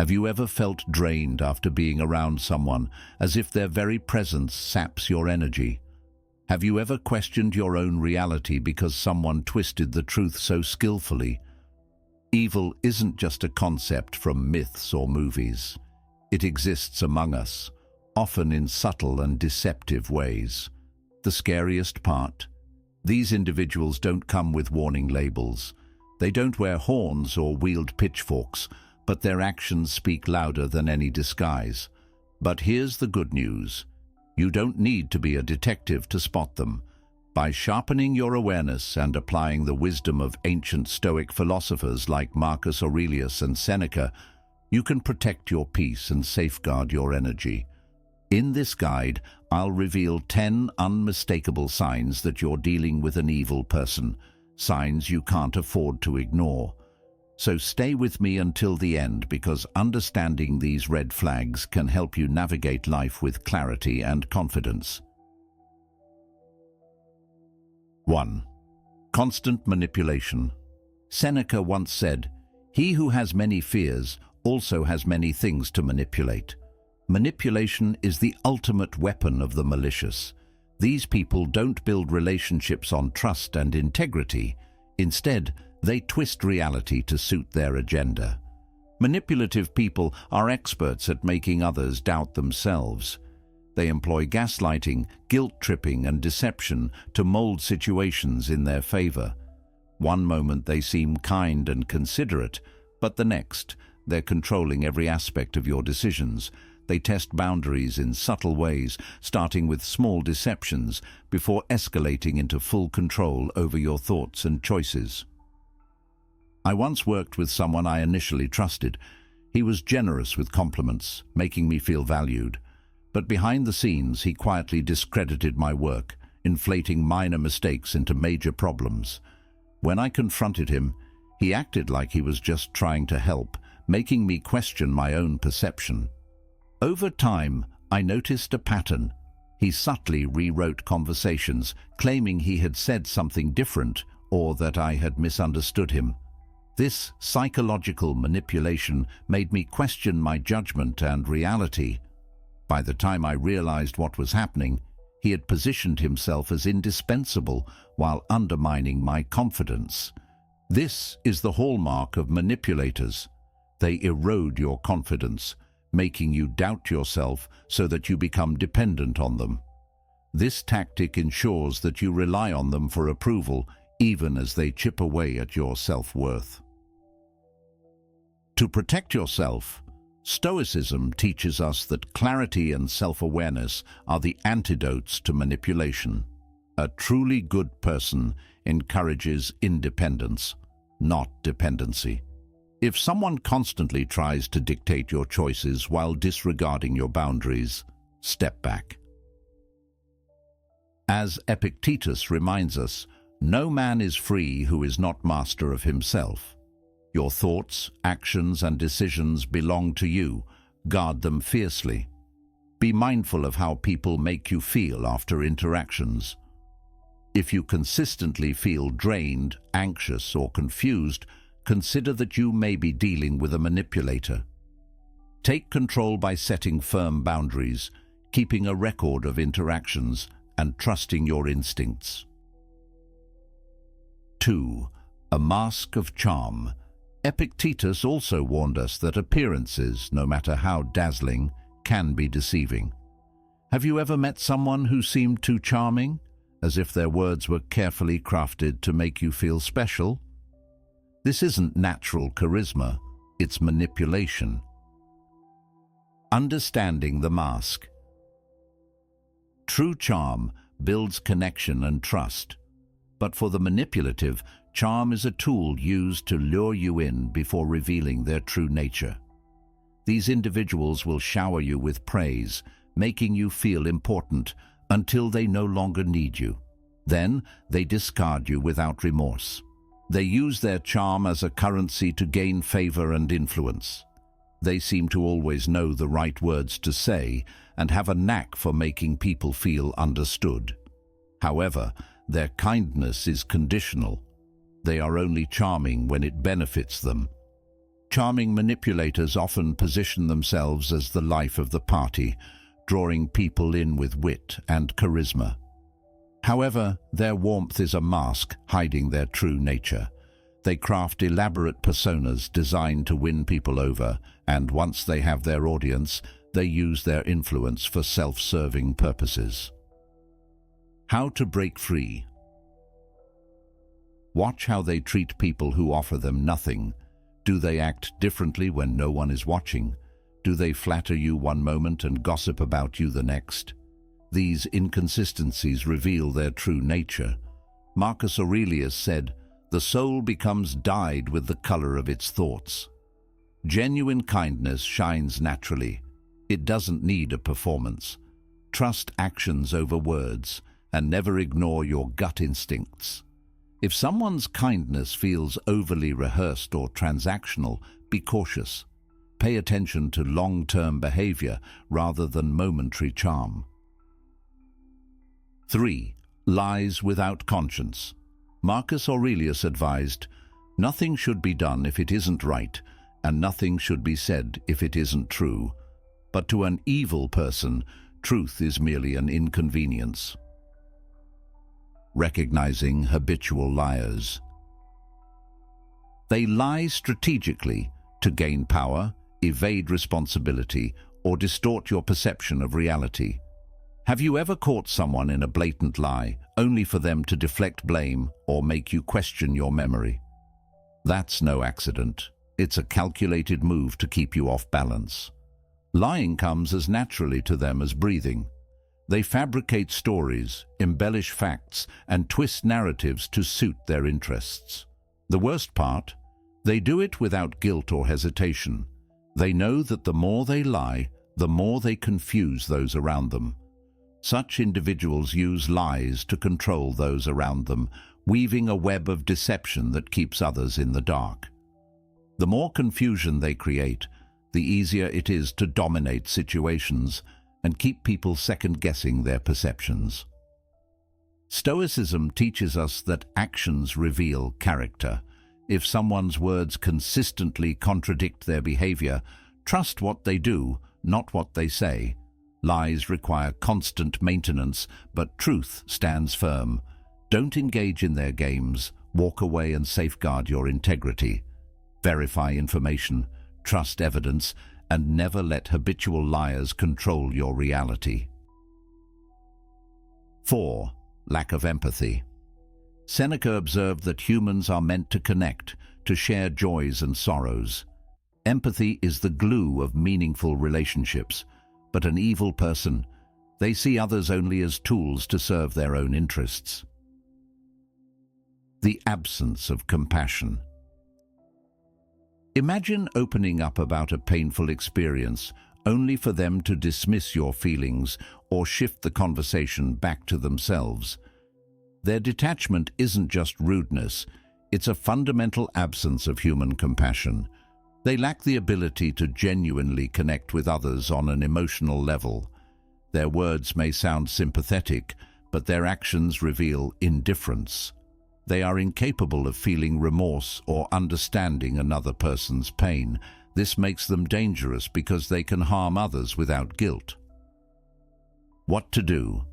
Have you ever felt drained after being around someone, as if their very presence saps your energy? Have you ever questioned your own reality because someone twisted the truth so skillfully? Evil isn't just a concept from myths or movies. It exists among us, often in subtle and deceptive ways. The scariest part? These individuals don't come with warning labels. They don't wear horns or wield pitchforks, but their actions speak louder than any disguise. But here's the good news. You don't need to be a detective to spot them. By sharpening your awareness and applying the wisdom of ancient Stoic philosophers like Marcus Aurelius and Seneca, you can protect your peace and safeguard your energy. In this guide, I'll reveal 10 unmistakable signs that you're dealing with an evil person, signs you can't afford to ignore. So stay with me until the end, because understanding these red flags can help you navigate life with clarity and confidence. 1. Constant manipulation. Seneca once said, "He who has many fears also has many things to manipulate." Manipulation is the ultimate weapon of the malicious. These people don't build relationships on trust and integrity. Instead, they twist reality to suit their agenda. Manipulative people are experts at making others doubt themselves. They employ gaslighting, guilt-tripping, and deception to mold situations in their favor. One moment they seem kind and considerate, but the next, they're controlling every aspect of your decisions. They test boundaries in subtle ways, starting with small deceptions before escalating into full control over your thoughts and choices. I once worked with someone I initially trusted. He was generous with compliments, making me feel valued. But behind the scenes, he quietly discredited my work, inflating minor mistakes into major problems. When I confronted him, he acted like he was just trying to help, making me question my own perception. Over time, I noticed a pattern. He subtly rewrote conversations, claiming he had said something different or that I had misunderstood him. This psychological manipulation made me question my judgment and reality. By the time I realized what was happening, he had positioned himself as indispensable while undermining my confidence. This is the hallmark of manipulators. They erode your confidence, making you doubt yourself so that you become dependent on them. This tactic ensures that you rely on them for approval, even as they chip away at your self-worth. To protect yourself, Stoicism teaches us that clarity and self-awareness are the antidotes to manipulation. A truly good person encourages independence, not dependency. If someone constantly tries to dictate your choices while disregarding your boundaries, step back. As Epictetus reminds us, no man is free who is not master of himself. Your thoughts, actions, and decisions belong to you. Guard them fiercely. Be mindful of how people make you feel after interactions. If you consistently feel drained, anxious, or confused, consider that you may be dealing with a manipulator. Take control by setting firm boundaries, keeping a record of interactions, and trusting your instincts. 2. A mask of charm. Epictetus also warned us that appearances, no matter how dazzling, can be deceiving. Have you ever met someone who seemed too charming, as if their words were carefully crafted to make you feel special? This isn't natural charisma, it's manipulation. Understanding the mask. True charm builds connection and trust. But for the manipulative, charm is a tool used to lure you in before revealing their true nature. These individuals will shower you with praise, making you feel important until they no longer need you. Then they discard you without remorse. They use their charm as a currency to gain favor and influence. They seem to always know the right words to say and have a knack for making people feel understood. However, their kindness is conditional. They are only charming when it benefits them. Charming manipulators often position themselves as the life of the party, drawing people in with wit and charisma. However, their warmth is a mask hiding their true nature. They craft elaborate personas designed to win people over, and once they have their audience, they use their influence for self-serving purposes. How to break free. Watch how they treat people who offer them nothing. Do they act differently when no one is watching? Do they flatter you one moment and gossip about you the next? These inconsistencies reveal their true nature. Marcus Aurelius said, "The soul becomes dyed with the color of its thoughts." Genuine kindness shines naturally. It doesn't need a performance. Trust actions over words, and never ignore your gut instincts. If someone's kindness feels overly rehearsed or transactional, be cautious. Pay attention to long-term behavior rather than momentary charm. 3. Lies without conscience. Marcus Aurelius advised, "Nothing should be done if it isn't right, and nothing should be said if it isn't true. But to an evil person, truth is merely an inconvenience." Recognizing habitual liars. They lie strategically to gain power, evade responsibility, or distort your perception of reality. Have you ever caught someone in a blatant lie, only for them to deflect blame or make you question your memory? That's no accident. It's a calculated move to keep you off balance. Lying comes as naturally to them as breathing. They fabricate stories, embellish facts, and twist narratives to suit their interests. The worst part? They do it without guilt or hesitation. They know that the more they lie, the more they confuse those around them. Such individuals use lies to control those around them, weaving a web of deception that keeps others in the dark. The more confusion they create, the easier it is to dominate situations and keep people second-guessing their perceptions. Stoicism teaches us that actions reveal character. If someone's words consistently contradict their behavior, trust what they do, not what they say. Lies require constant maintenance, but truth stands firm. Don't engage in their games. Walk away and safeguard your integrity. Verify information, trust evidence, and never let habitual liars control your reality. 4. Lack of empathy. Seneca observed that humans are meant to connect, to share joys and sorrows. Empathy is the glue of meaningful relationships, but an evil person, they see others only as tools to serve their own interests. The absence of compassion. Imagine opening up about a painful experience only for them to dismiss your feelings or shift the conversation back to themselves. Their detachment isn't just rudeness, it's a fundamental absence of human compassion. They lack the ability to genuinely connect with others on an emotional level. Their words may sound sympathetic, but their actions reveal indifference. They are incapable of feeling remorse or understanding another person's pain. This makes them dangerous because they can harm others without guilt. What to do?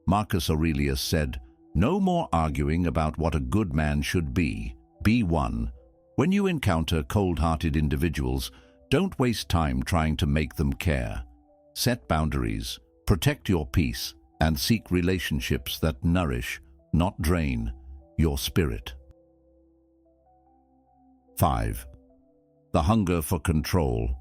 Marcus Aurelius said, "No more arguing about what a good man should be. Be one." When you encounter cold-hearted individuals, don't waste time trying to make them care. Set boundaries, protect your peace, and seek relationships that nourish, not drain, your spirit. 5. The hunger for control.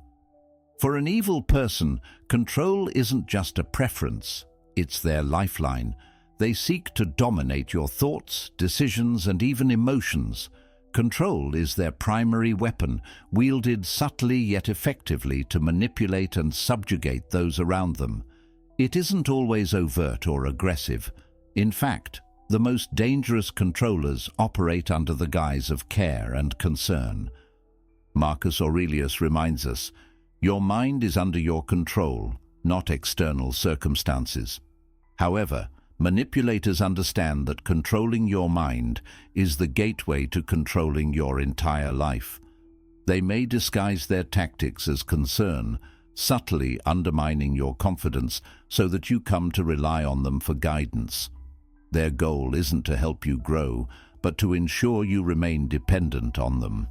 For an evil person, control isn't just a preference, it's their lifeline. They seek to dominate your thoughts, decisions, and even emotions. Control is their primary weapon, wielded subtly yet effectively to manipulate and subjugate those around them. It isn't always overt or aggressive. In fact, the most dangerous controllers operate under the guise of care and concern. Marcus Aurelius reminds us, your mind is under your control, not external circumstances. However, manipulators understand that controlling your mind is the gateway to controlling your entire life. They may disguise their tactics as concern, subtly undermining your confidence so that you come to rely on them for guidance. Their goal isn't to help you grow, but to ensure you remain dependent on them.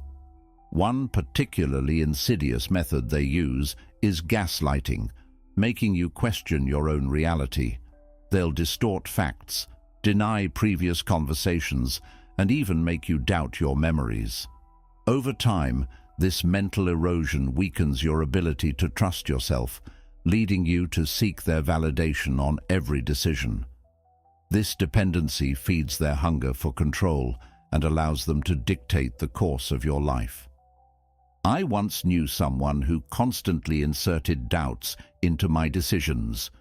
One particularly insidious method they use is gaslighting, making you question your own reality. They'll distort facts, deny previous conversations, and even make you doubt your memories. Over time, this mental erosion weakens your ability to trust yourself, leading you to seek their validation on every decision. This dependency feeds their hunger for control and allows them to dictate the course of your life. I once knew someone who constantly inserted doubts into my decisions.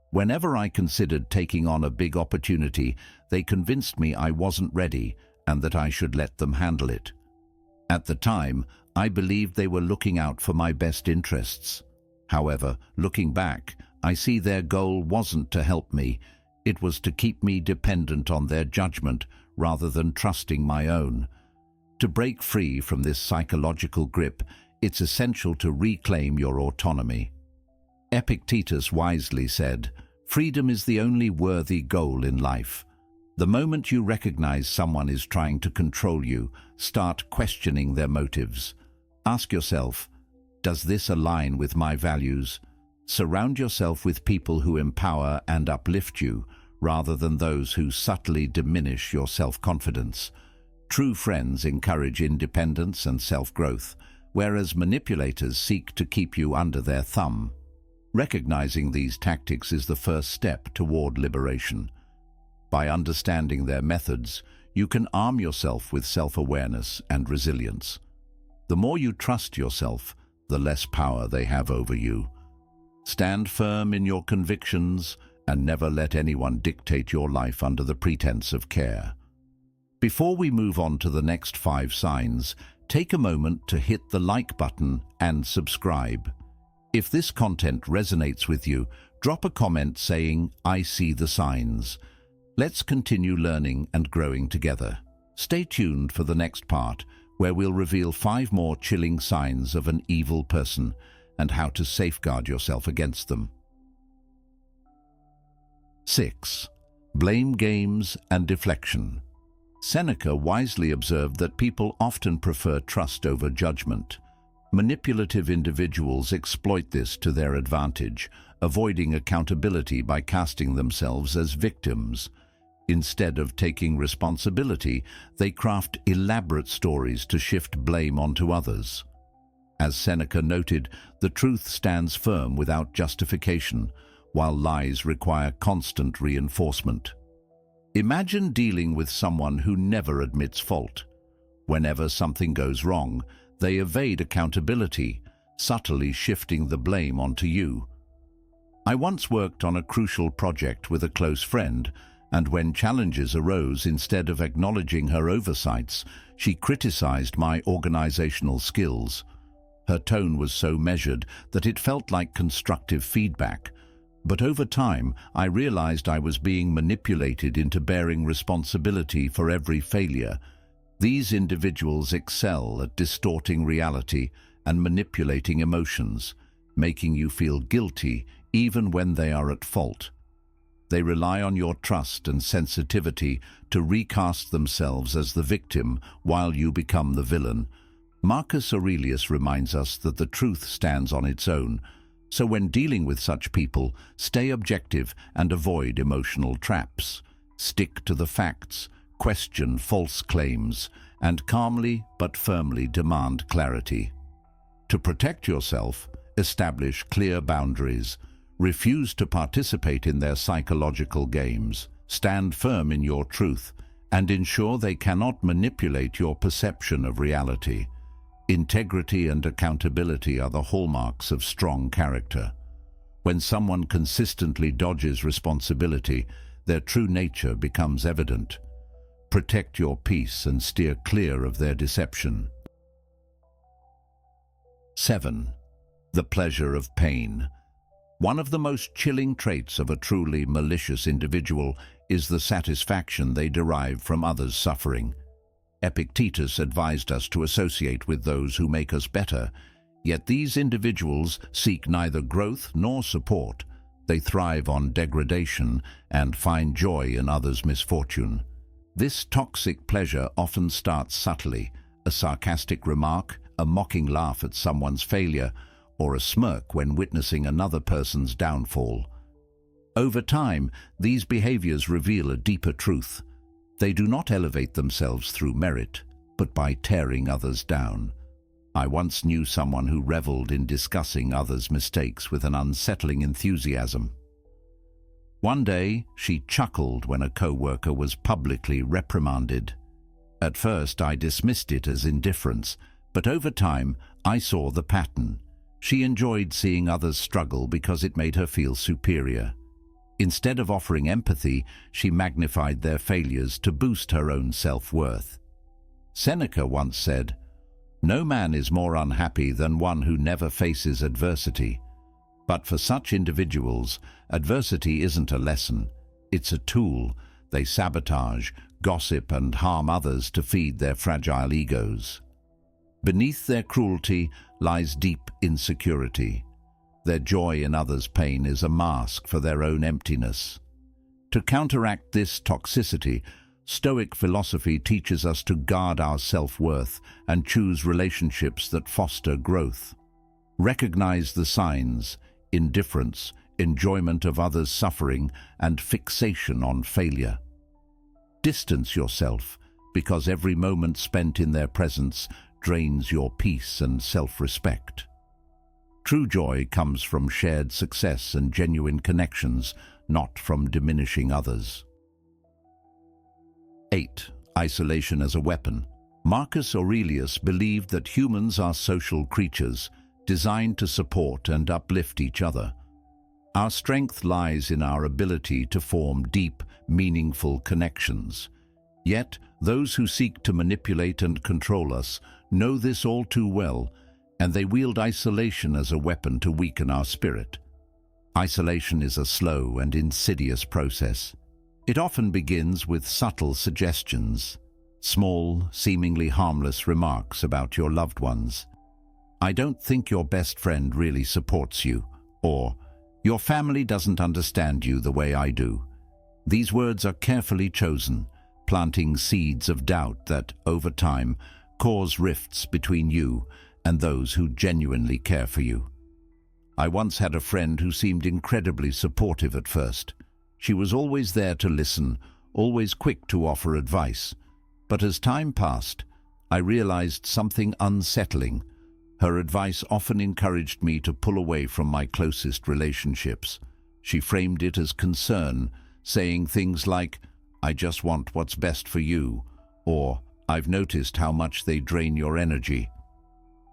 Whenever I considered taking on a big opportunity, they convinced me I wasn't ready and that I should let them handle it. At the time, I believed they were looking out for my best interests. However, looking back, I see their goal wasn't to help me. It was to keep me dependent on their judgment rather than trusting my own. To break free from this psychological grip, it's essential to reclaim your autonomy. Epictetus wisely said, "Freedom is the only worthy goal in life." The moment you recognize someone is trying to control you, start questioning their motives. Ask yourself, does this align with my values? Surround yourself with people who empower and uplift you, rather than those who subtly diminish your self-confidence. True friends encourage independence and self-growth, whereas manipulators seek to keep you under their thumb. Recognizing these tactics is the first step toward liberation. By understanding their methods, you can arm yourself with self-awareness and resilience. The more you trust yourself, the less power they have over you. Stand firm in your convictions and never let anyone dictate your life under the pretense of care. Before we move on to the next 5 signs, take a moment to hit the like button and subscribe. If this content resonates with you, drop a comment saying, "I see the signs." Let's continue learning and growing together. Stay tuned for the next part, where we'll reveal 5 more chilling signs of an evil person and how to safeguard yourself against them. 6. Blame games and deflection. Seneca wisely observed that people often prefer trust over judgment. Manipulative individuals exploit this to their advantage, avoiding accountability by casting themselves as victims. Instead of taking responsibility, they craft elaborate stories to shift blame onto others. As Seneca noted, the truth stands firm without justification, while lies require constant reinforcement. Imagine dealing with someone who never admits fault. Whenever something goes wrong, they evade accountability, subtly shifting the blame onto you. I once worked on a crucial project with a close friend, and when challenges arose, instead of acknowledging her oversights, she criticized my organizational skills. Her tone was so measured that it felt like constructive feedback. But over time, I realized I was being manipulated into bearing responsibility for every failure. These individuals excel at distorting reality and manipulating emotions, making you feel guilty even when they are at fault. They rely on your trust and sensitivity to recast themselves as the victim while you become the villain. Marcus Aurelius reminds us that the truth stands on its own, so when dealing with such people, stay objective and avoid emotional traps. Stick to the facts, question false claims, and calmly but firmly demand clarity. To protect yourself, establish clear boundaries. Refuse to participate in their psychological games. Stand firm in your truth and ensure they cannot manipulate your perception of reality. Integrity and accountability are the hallmarks of strong character. When someone consistently dodges responsibility, their true nature becomes evident. Protect your peace and steer clear of their deception. 7. The pleasure of pain. One of the most chilling traits of a truly malicious individual is the satisfaction they derive from others' suffering. Epictetus advised us to associate with those who make us better, yet these individuals seek neither growth nor support. They thrive on degradation and find joy in others' misfortune. This toxic pleasure often starts subtly, a sarcastic remark, a mocking laugh at someone's failure, or a smirk when witnessing another person's downfall. Over time, these behaviors reveal a deeper truth. They do not elevate themselves through merit, but by tearing others down. I once knew someone who reveled in discussing others' mistakes with an unsettling enthusiasm. One day, she chuckled when a co-worker was publicly reprimanded. At first, I dismissed it as indifference, but over time, I saw the pattern. She enjoyed seeing others struggle because it made her feel superior. Instead of offering empathy, she magnified their failures to boost her own self-worth. Seneca once said, "No man is more unhappy than one who never faces adversity." But for such individuals, adversity isn't a lesson, it's a tool. They sabotage, gossip, and harm others to feed their fragile egos. Beneath their cruelty lies deep insecurity. Their joy in others' pain is a mask for their own emptiness. To counteract this toxicity, Stoic philosophy teaches us to guard our self-worth and choose relationships that foster growth. Recognize the signs: indifference, enjoyment of others' suffering, and fixation on failure. Distance yourself, because every moment spent in their presence drains your peace and self-respect. True joy comes from shared success and genuine connections, not from diminishing others. 8. Isolation as a weapon. Marcus Aurelius believed that humans are social creatures, designed to support and uplift each other. Our strength lies in our ability to form deep, meaningful connections. Yet, those who seek to manipulate and control us know this all too well, and they wield isolation as a weapon to weaken our spirit. Isolation is a slow and insidious process. It often begins with subtle suggestions, small, seemingly harmless remarks about your loved ones. "I don't think your best friend really supports you," or "Your family doesn't understand you the way I do." These words are carefully chosen, planting seeds of doubt that, over time, cause rifts between you and those who genuinely care for you. I once had a friend who seemed incredibly supportive at first. She was always there to listen, always quick to offer advice. But as time passed, I realized something unsettling. Her advice often encouraged me to pull away from my closest relationships. She framed it as concern, saying things like, "I just want what's best for you," or "I've noticed how much they drain your energy."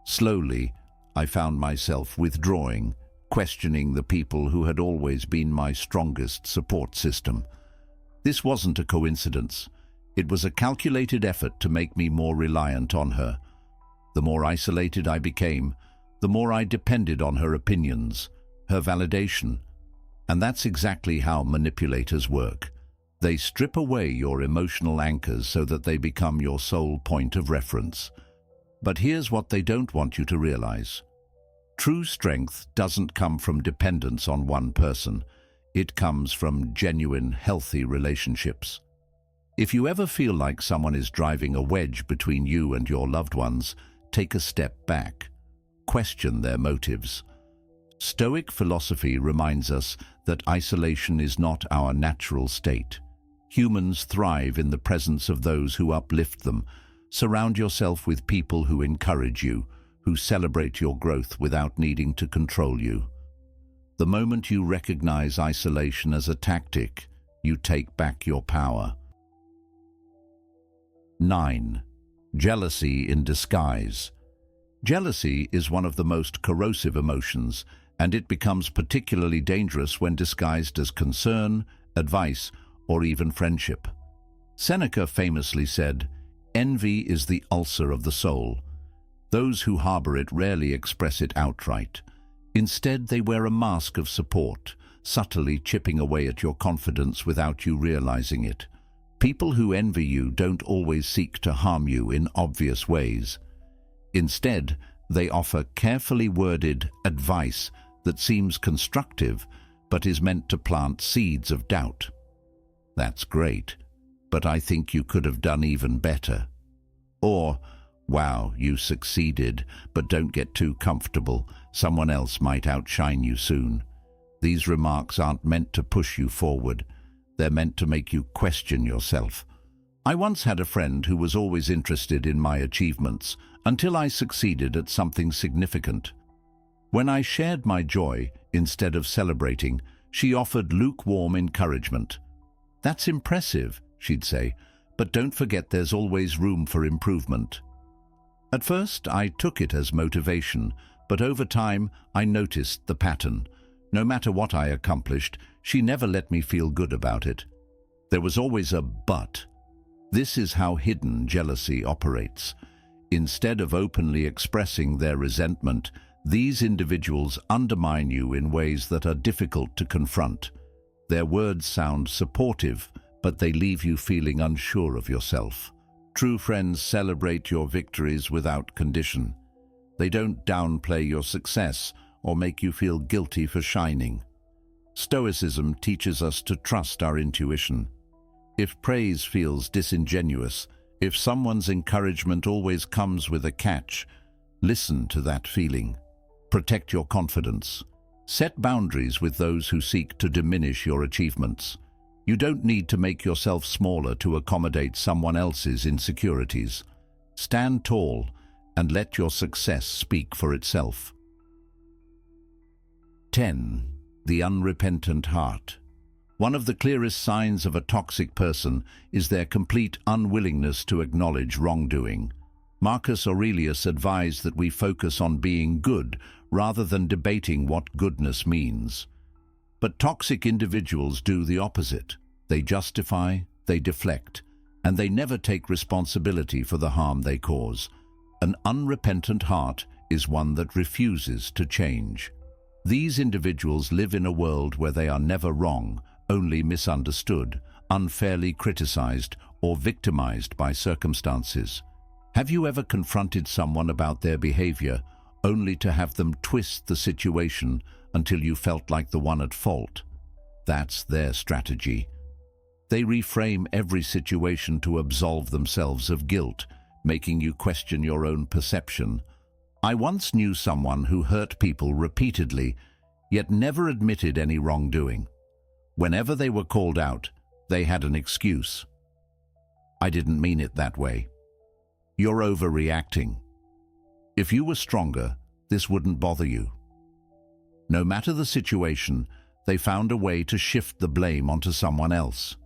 Slowly, I found myself withdrawing, questioning the people who had always been my strongest support system. This wasn't a coincidence. It was a calculated effort to make me more reliant on her. The more isolated I became, the more I depended on her opinions, her validation. And that's exactly how manipulators work. They strip away your emotional anchors so that they become your sole point of reference. But here's what they don't want you to realize. True strength doesn't come from dependence on one person. It comes from genuine, healthy relationships. If you ever feel like someone is driving a wedge between you and your loved ones, take a step back. Question their motives. Stoic philosophy reminds us that isolation is not our natural state. Humans thrive in the presence of those who uplift them. Surround yourself with people who encourage you, who celebrate your growth without needing to control you. The moment you recognize isolation as a tactic, you take back your power. 9. Jealousy in disguise. Jealousy is one of the most corrosive emotions, and it becomes particularly dangerous when disguised as concern, advice, or even friendship. Seneca famously said, "Envy is the ulcer of the soul." Those who harbor it rarely express it outright. Instead, they wear a mask of support, subtly chipping away at your confidence without you realizing it. People who envy you don't always seek to harm you in obvious ways. Instead, they offer carefully worded advice that seems constructive but is meant to plant seeds of doubt. That's great, but I think you could have done even better. Or, wow, you succeeded, but don't get too comfortable. Someone else might outshine you soon. These remarks aren't meant to push you forward. They're meant to make you question yourself. I once had a friend who was always interested in my achievements until I succeeded at something significant. When I shared my joy, instead of celebrating, she offered lukewarm encouragement. "That's impressive," she'd say, "but don't forget there's always room for improvement." At first, I took it as motivation, but over time, I noticed the pattern. No matter what I accomplished, she never let me feel good about it. There was always a but. This is how hidden jealousy operates. Instead of openly expressing their resentment, these individuals undermine you in ways that are difficult to confront. Their words sound supportive, but they leave you feeling unsure of yourself. True friends celebrate your victories without condition. They don't downplay your success or make you feel guilty for shining. Stoicism teaches us to trust our intuition. If praise feels disingenuous, if someone's encouragement always comes with a catch, listen to that feeling. Protect your confidence. Set boundaries with those who seek to diminish your achievements. You don't need to make yourself smaller to accommodate someone else's insecurities. Stand tall and let your success speak for itself. 10. The unrepentant heart. One of the clearest signs of a toxic person is their complete unwillingness to acknowledge wrongdoing. Marcus Aurelius advised that we focus on being good rather than debating what goodness means. But toxic individuals do the opposite. They justify, they deflect, and they never take responsibility for the harm they cause. An unrepentant heart is one that refuses to change. These individuals live in a world where they are never wrong, only misunderstood, unfairly criticized, or victimized by circumstances. Have you ever confronted someone about their behavior, only to have them twist the situation until you felt like the one at fault? That's their strategy. They reframe every situation to absolve themselves of guilt, making you question your own perception. I once knew someone who hurt people repeatedly, yet never admitted any wrongdoing. Whenever they were called out, they had an excuse. "I didn't mean it that way." You're overreacting. If you were stronger, this wouldn't bother you. No matter the situation, they found a way to shift the blame onto someone else.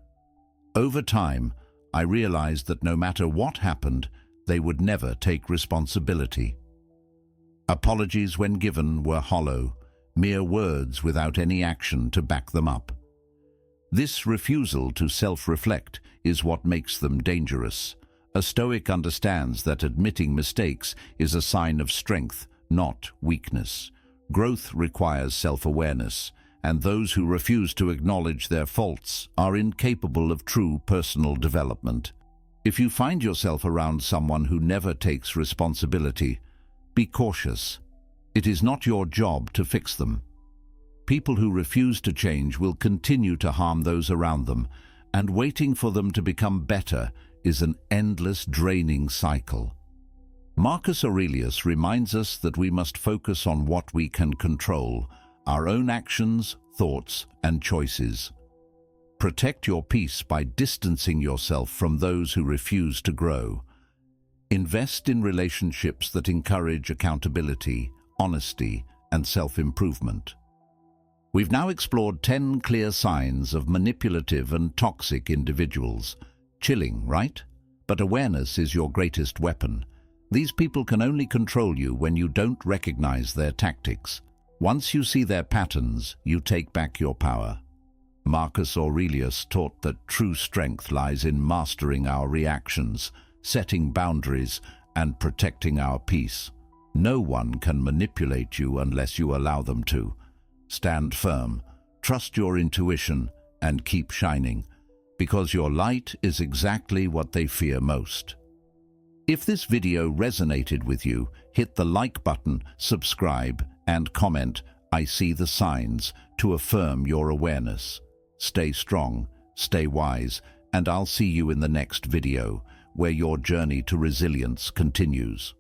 Over time, I realized that no matter what happened, they would never take responsibility. Apologies, when given, were hollow, mere words without any action to back them up. This refusal to self-reflect is what makes them dangerous. A Stoic understands that admitting mistakes is a sign of strength, not weakness. Growth requires self-awareness, and those who refuse to acknowledge their faults are incapable of true personal development. If you find yourself around someone who never takes responsibility, be cautious. It is not your job to fix them. People who refuse to change will continue to harm those around them, and waiting for them to become better is an endless, draining cycle. Marcus Aurelius reminds us that we must focus on what we can control, our own actions, thoughts, and choices. Protect your peace by distancing yourself from those who refuse to grow. Invest in relationships that encourage accountability, honesty, and self-improvement. We've now explored 10 clear signs of manipulative and toxic individuals. Chilling, right? But awareness is your greatest weapon. These people can only control you when you don't recognize their tactics. Once you see their patterns, you take back your power. Marcus Aurelius taught that true strength lies in mastering our reactions, setting boundaries, and protecting our peace. No one can manipulate you unless you allow them to. Stand firm, trust your intuition, and keep shining. because your light is exactly what they fear most. If this video resonated with you, hit the like button, subscribe, and comment, "I see the signs," to affirm your awareness. Stay strong, stay wise, and I'll see you in the next video, where your journey to resilience continues.